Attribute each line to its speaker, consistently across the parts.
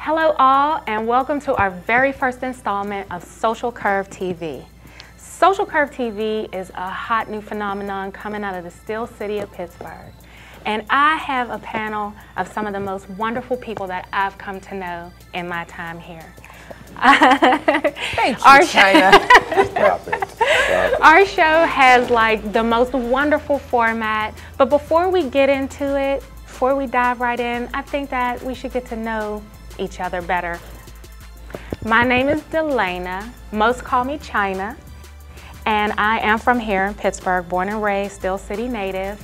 Speaker 1: Hello all, and welcome to our very first installment of Social Curve TV. Social Curve TV is a hot new phenomenon coming out of the still city of Pittsburgh. And I have a panel of some of the most wonderful people that I've come to know in my time here.
Speaker 2: Thank you, China.
Speaker 1: Our show has like the most wonderful format, but before we get into it, before we dive right in, I think that we should get to know each other better. My name is Delana, most call me China, and I am from here in Pittsburgh, born and raised, still city native.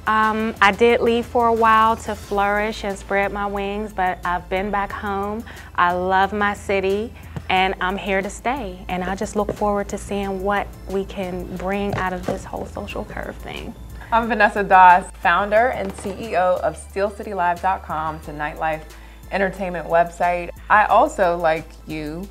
Speaker 1: I did leave for a while to flourish and spread my wings, but I've been back home. I love my city, and I'm here to stay. And I just look forward to seeing what we can bring out of this whole Social Curve thing.
Speaker 2: I'm Vanessa Dawes, founder and CEO of SteelCityLive.com, it's a nightlife entertainment website. I also, like you,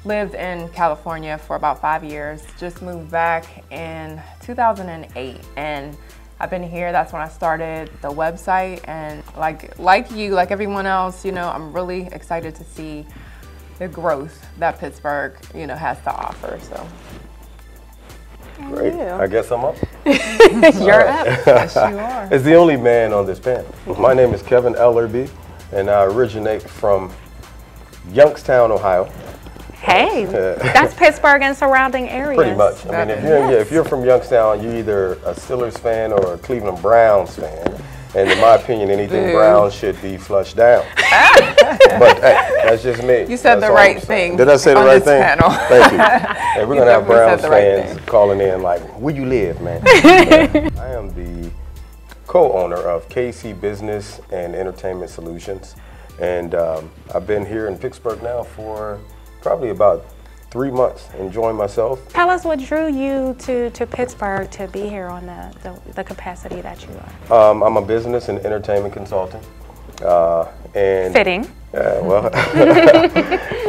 Speaker 2: lived in California for about 5 years, just moved back in 2008, and I've been here. That's when I started the website, and like you, like everyone else, you know, I'm really excited to see the growth that Pittsburgh, you know, has to offer. So.
Speaker 3: Great. I guess I'm up.
Speaker 1: You're up.
Speaker 2: Yes, you are.
Speaker 3: As the only man on this panel. My name is Kevin Ellerby, and I originate from Youngstown, Ohio.
Speaker 1: Hey, that's Pittsburgh and surrounding areas.
Speaker 3: Pretty much. I mean, if you're from Youngstown, you're either a Steelers fan or a Cleveland Browns fan. And in my opinion, anything brown should be flushed down. But hey, that's just me.
Speaker 2: You said the right thing.
Speaker 3: Did I say the right thing?
Speaker 2: Panel.
Speaker 3: Thank you. Hey, we're going to have Browns fans calling in like, where you live, man? I am the co-owner of KC Business and Entertainment Solutions. And I've been here in Pittsburgh now for probably about 3 months, enjoying myself.
Speaker 1: Tell us what drew you to Pittsburgh to be here on the capacity that you are.
Speaker 3: I'm a business and entertainment consultant. And
Speaker 1: fitting.
Speaker 3: Yeah, well,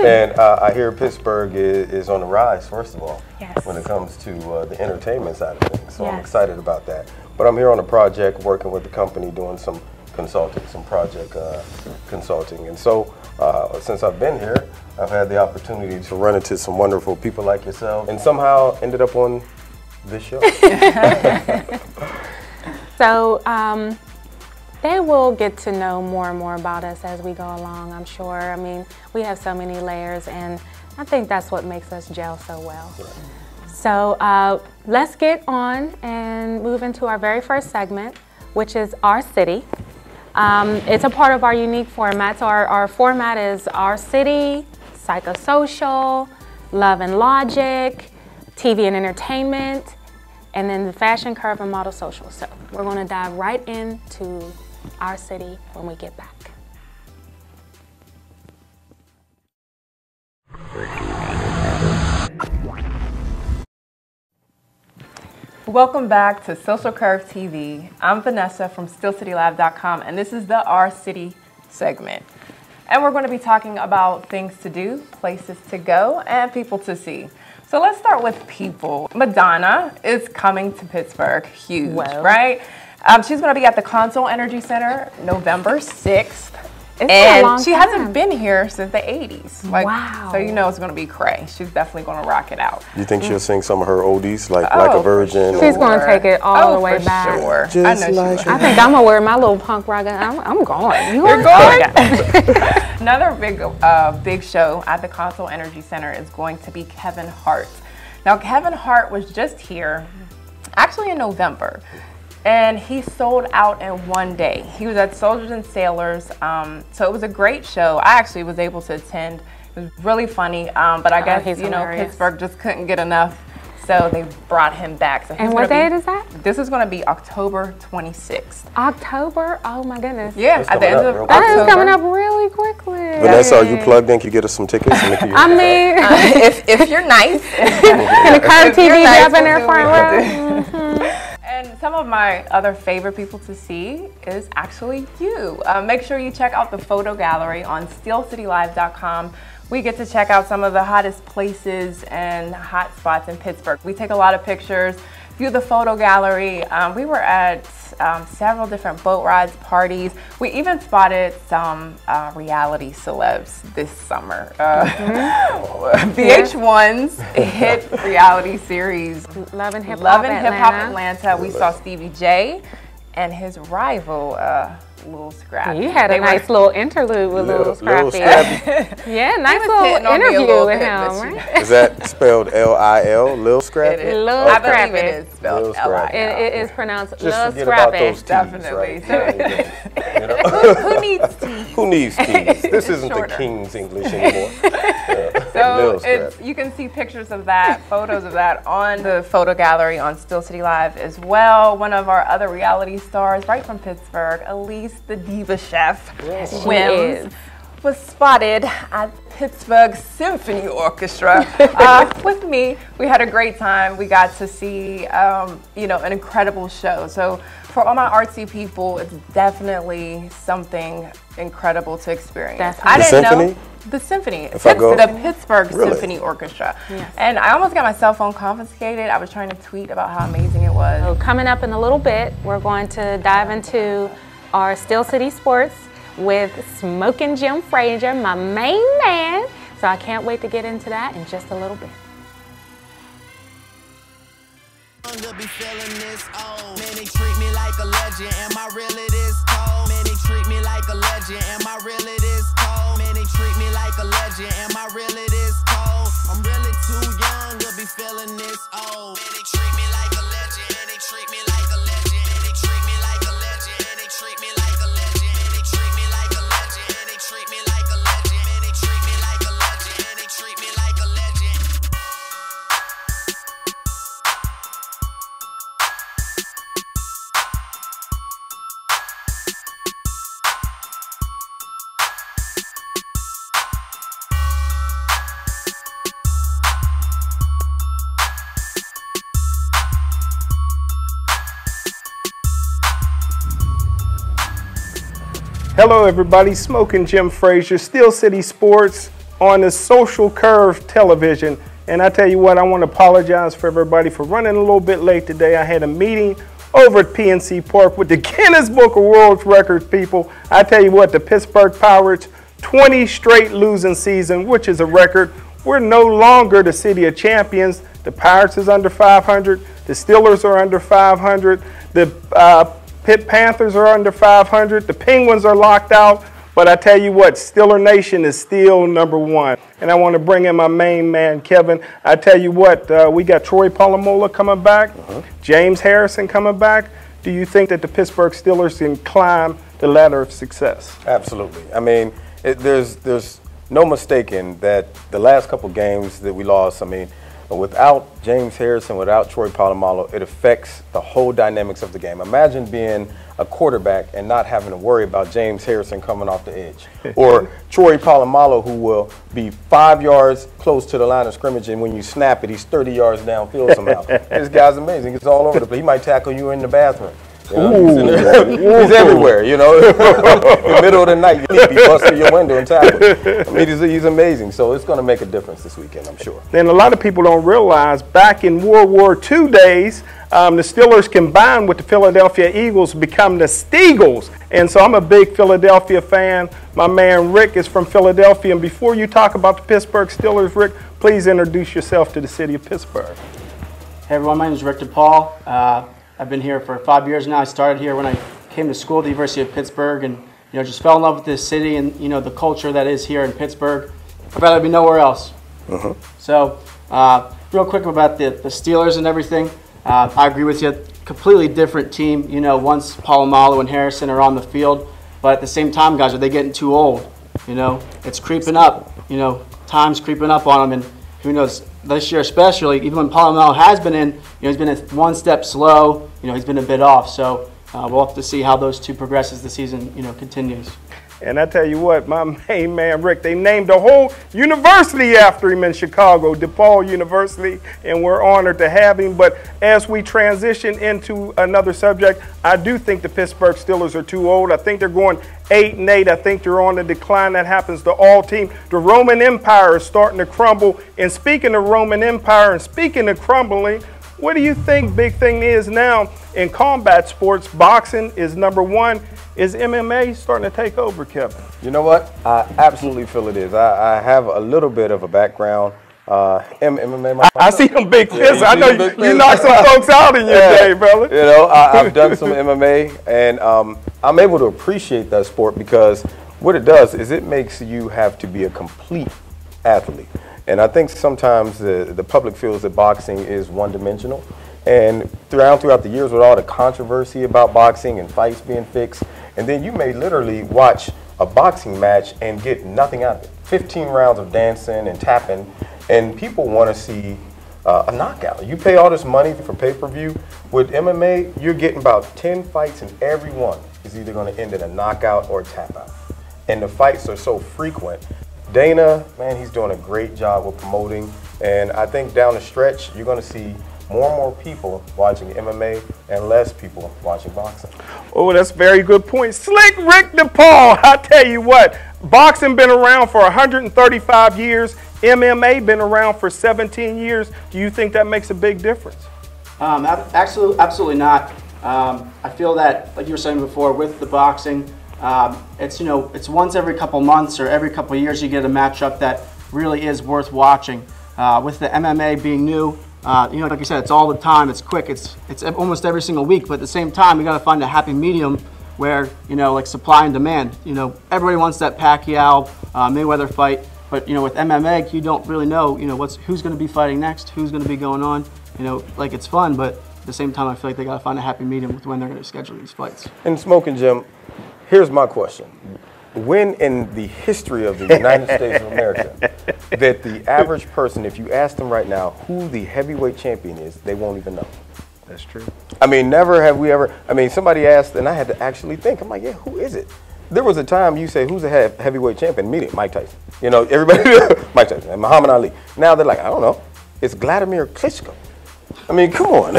Speaker 3: and I hear Pittsburgh is on the rise, first of all, when it comes to the entertainment side of things. So I'm excited about that. But I'm here on a project working with the company doing some consulting, some project consulting. And so since I've been here, I've had the opportunity to run into some wonderful people like yourself and somehow ended up on this show.
Speaker 1: So they will get to know more and more about us as we go along, I'm sure. I mean, we have so many layers, and I think that's what makes us gel so well. Right. So let's get on and move into our very first segment, which is Our City. It's a part of our unique format. So our format is Our City, Psychosocial, Love and Logic, TV and Entertainment, and then the Fashion Curve and Model Social. So we're going to dive right into Our City when we get back.
Speaker 2: Welcome back to Social Curve TV. I'm Vanessa from SteelCityLive.com, and this is the Our City segment. And we're going to be talking about things to do, places to go, and people to see. So let's start with people. Madonna is coming to Pittsburgh, huge, right? She's going to be at the Console Energy Center November 6th. And she hasn't been here since the 80s. Wow. So you know it's going to be cray. She's definitely going to rock it out.
Speaker 3: You think she'll sing some of her oldies, like a Virgin?
Speaker 1: Sure. She's going to take it all the way back.
Speaker 2: Sure.
Speaker 1: I think I'm going to wear my little punk rock. I'm going. You're going?
Speaker 2: Another big show at the Console Energy Center is going to be Kevin Hart. Now, Kevin Hart was just here, actually in November. And he sold out in one day. He was at Soldiers and Sailors, so it was a great show. I actually was able to attend. It was really funny, but I guess, you know, Pittsburgh just couldn't get enough, so they brought him back. So
Speaker 1: and what date is that?
Speaker 2: This is going to be October 26th.
Speaker 1: October? Oh my goodness.
Speaker 2: Yeah, at the end of October.
Speaker 1: That is coming up really quickly.
Speaker 3: Vanessa, are you plugged in? Can you get us some tickets?
Speaker 1: I mean,
Speaker 2: if you're nice.
Speaker 1: Can the Curve TV be up in their front row?
Speaker 2: And some of my other favorite people to see is actually you. Make sure you check out the photo gallery on SteelCityLive.com. We get to check out some of the hottest places and hot spots in Pittsburgh. We take a lot of pictures, view the photo gallery. We were at several different boat rides, parties. We even spotted some reality celebs this summer. VH1's hit reality series,
Speaker 1: Love and Hip Hop
Speaker 2: Atlanta. We saw Stevie J and his rival, Lil Scrappy.
Speaker 1: You had a nice little interlude with Lil Scrappy. Yeah, nice little interview with him, right?
Speaker 3: Is that spelled L-I-L, Lil Scrappy?
Speaker 1: Lil
Speaker 2: I
Speaker 1: Scrappy.
Speaker 2: believe it is spelled L-I-L.
Speaker 1: It is pronounced
Speaker 3: Lil
Speaker 1: Scrappy.
Speaker 3: About those T's,
Speaker 2: definitely.
Speaker 3: Right? You know?
Speaker 2: Who needs T's?
Speaker 3: Who needs T's? This isn't the King's English anymore.
Speaker 2: So you can see pictures of that, photos of that on the photo gallery on Still City Live as well. One of our other reality stars right from Pittsburgh, Elise the Diva Chef, Wims, was spotted at Pittsburgh Symphony Orchestra with me. We had a great time. We got to see an incredible show. So for all my artsy people, it's definitely something incredible to experience. I didn't know the symphony, the Pittsburgh Symphony Orchestra. Yes. And I almost got my cell phone confiscated. I was trying to tweet about how amazing it was.
Speaker 1: So coming up in a little bit, we're going to dive into our Still City Sports with Smokin Jim Frazier, my main man. So I can't wait to get into that in just a little bit.
Speaker 4: Be feeling this old. Man, they treat me like a legend. Am I really this cold? Man, they treat me like a legend. Am I really this cold? Man, they treat me like a legend. Am I really this cold? I'm really too young to be feeling this old. Man, they treat me like a legend. And they treat me like a legend. And they treat me like a legend. And they treat me like a legend. And they treat me like a legend. And they treat me like a legend. Man, they treat me like a legend. And they treat me like a legend.
Speaker 5: Hello everybody, Smokin Jim Frazier, Still City Sports on the Social Curve television. And I tell you what, I want to apologize for everybody for running a little bit late today. I had a meeting over at PNC Park with the Guinness Book of World Records people. I tell you what, the Pittsburgh Pirates, 20 straight losing season, which is a record. We're no longer the city of champions. The Pirates is under 500. The Steelers are under 500. The Pitt Panthers are under 500. The Penguins are locked out. But I tell you what, Steeler Nation is still #1. And I want to bring in my main man, Kevin. I tell you what, we got Troy Polamalu coming back, James Harrison coming back. Do you think that the Pittsburgh Steelers can climb the ladder of success?
Speaker 3: Absolutely. I mean, there's no mistaking that the last couple games that we lost, I mean, without James Harrison, without Troy Polamalu, it affects the whole dynamics of the game. Imagine being a quarterback and not having to worry about James Harrison coming off the edge. Or Troy Polamalu, who will be 5 yards close to the line of scrimmage, and when you snap it, he's 30 yards downfield somehow. This guy's amazing. He's all over the place. He might tackle you in the bathroom. You know, he's everywhere, you know. In the middle of the night, you need to be busting your window and tackle. I mean, he's amazing. So it's going to make a difference this weekend, I'm sure.
Speaker 5: And a lot of people don't realize back in World War II days, the Steelers combined with the Philadelphia Eagles to become the Steagles. And so I'm a big Philadelphia fan. My man Rick is from Philadelphia. And before you talk about the Pittsburgh Steelers, Rick, please introduce yourself to the city of Pittsburgh.
Speaker 6: Hey everyone, my name is Rick DePaul. I've been here for 5 years now. I started here when I came to school at the University of Pittsburgh, and just fell in love with this city and the culture that is here in Pittsburgh. I'd rather be nowhere else. So, real quick about the Steelers and everything. I agree with you. Completely different team. Once Polamalu and Harrison are on the field, but at the same time, guys, are they getting too old? It's creeping up. Time's creeping up on them, and who knows? This year especially, even when Polamalu has been in, he's been one step slow. He's been a bit off. So we'll have to see how those two progress as the season, continues.
Speaker 5: And I tell you what, my main man Rick, they named a whole university after him in Chicago, DePaul University, and we're honored to have him. But as we transition into another subject, I do think the Pittsburgh Steelers are too old. I think they're going 8-8. I think they're on the decline. That happens to all teams. The Roman Empire is starting to crumble. And speaking of Roman Empire and speaking of crumbling, What do you think big thing is now in combat sports? Boxing is #1. Is MMA starting to take over, Kevin?
Speaker 3: You know what? I absolutely feel it is. I have a little bit of a background. MMA.
Speaker 5: I see them big fists. I know you knocked some folks out in your day, brother.
Speaker 3: You know, I've done some MMA, and I'm able to appreciate that sport because what it does is it makes you have to be a complete athlete. And I think sometimes the public feels that boxing is one-dimensional. And throughout the years with all the controversy about boxing and fights being fixed, and then you may literally watch a boxing match and get nothing out of it. 15 rounds of dancing and tapping, and people want to see a knockout. You pay all this money for pay-per-view. With MMA, you're getting about 10 fights, and every one is either going to end in a knockout or a tap out. And the fights are so frequent. Dana, man, he's doing a great job with promoting, and I think down the stretch, you're going to see more and more people watching MMA and less people watching boxing.
Speaker 5: Oh, that's a very good point. Slick Rick DePaul, I tell you what, boxing been around for 135 years, MMA been around for 17 years. Do you think that makes a big difference?
Speaker 6: Absolutely not. I feel that, like you were saying before, with the boxing, it's once every couple months or every couple years you get a matchup that really is worth watching. With the MMA being new, like you said, it's all the time, it's quick, it's almost every single week, but at the same time, you got to find a happy medium where, like supply and demand. Everybody wants that Pacquiao, Mayweather fight, but, with MMA, you don't really know, who's going to be fighting next, who's going to be going on. It's fun, but at the same time, I feel like they got to find a happy medium with when they're going to schedule these fights.
Speaker 3: And Smokin Jim, here's my question. When in the history of the United States of America that the average person, if you ask them right now who the heavyweight champion is, they won't even know?
Speaker 5: That's true.
Speaker 3: I mean, never have we ever, somebody asked and I had to actually think. I'm like, yeah, who is it? There was a time you say, who's the heavyweight champion? Immediately, Mike Tyson. Everybody, Mike Tyson and Muhammad Ali. Now they're like, I don't know. It's Vladimir Klitschko. I mean, come on.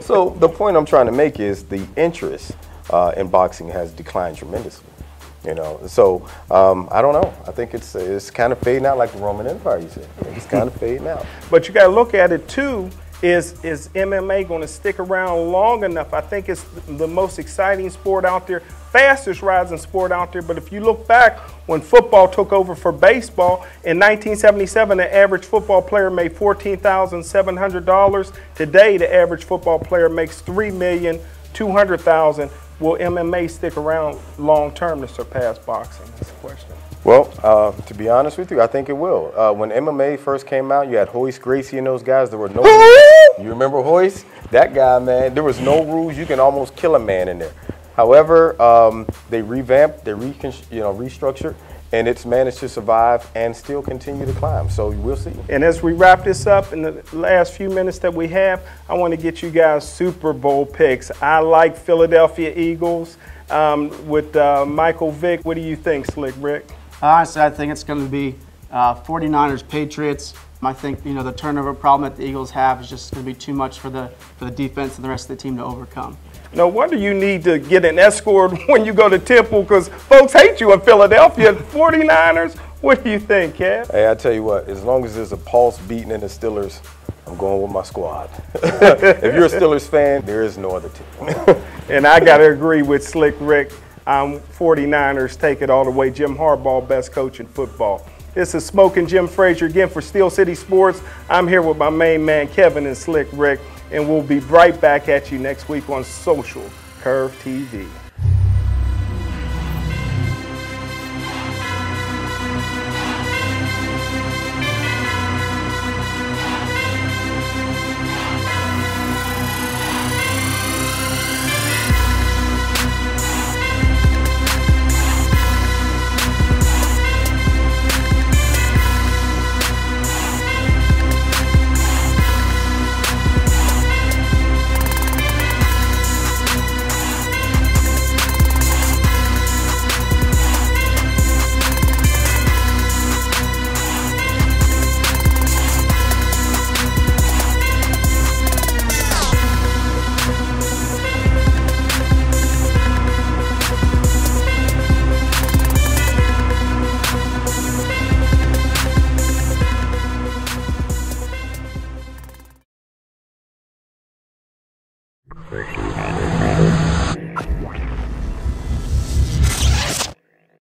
Speaker 3: So the point I'm trying to make is the interest in boxing has declined tremendously. So I don't know. I think it's kind of fading out like the Roman Empire, you said. It's kind of fading out.
Speaker 5: But you got to look at it too. Is MMA going to stick around long enough? I think it's the most exciting sport out there, fastest rising sport out there. But if you look back when football took over for baseball, in 1977, the average football player made $14,700. Today, the average football player makes $3,200,000. Will MMA stick around long term to surpass boxing? That's the question.
Speaker 3: Well, to be honest with you, I think it will. When MMA first came out, you had Hoist Gracie and those guys. There were no rules. You remember Hoist? That guy, man, there was no rules. You can almost kill a man in there. However, they revamped, they restructured, and it's managed to survive and still continue to climb. So we'll see. And
Speaker 5: as we wrap this up in the last few minutes that we have, I want to get you guys Super Bowl picks. I like Philadelphia Eagles with Michael Vick. What do you think, Slick Rick?
Speaker 6: Honestly, I think it's going to be 49ers Patriots. I think the turnover problem that the Eagles have is just going to be too much for the defense and the rest of the team to overcome.
Speaker 5: No wonder you need to get an escort when you go to Temple because folks hate you in Philadelphia. 49ers, what do you think, Kev?
Speaker 3: Hey, I tell you what, as long as there's a pulse beating in the Steelers, I'm going with my squad. If you're a Steelers fan, there is no other team.
Speaker 5: And I got to agree with Slick Rick. 49ers take it all the way. Jim Harbaugh, best coach in football. This is Smokin Jim Frazier again for Steel City Sports. I'm here with my main man, Kevin and Slick Rick, and we'll be right back at you next week on Social Curve TV.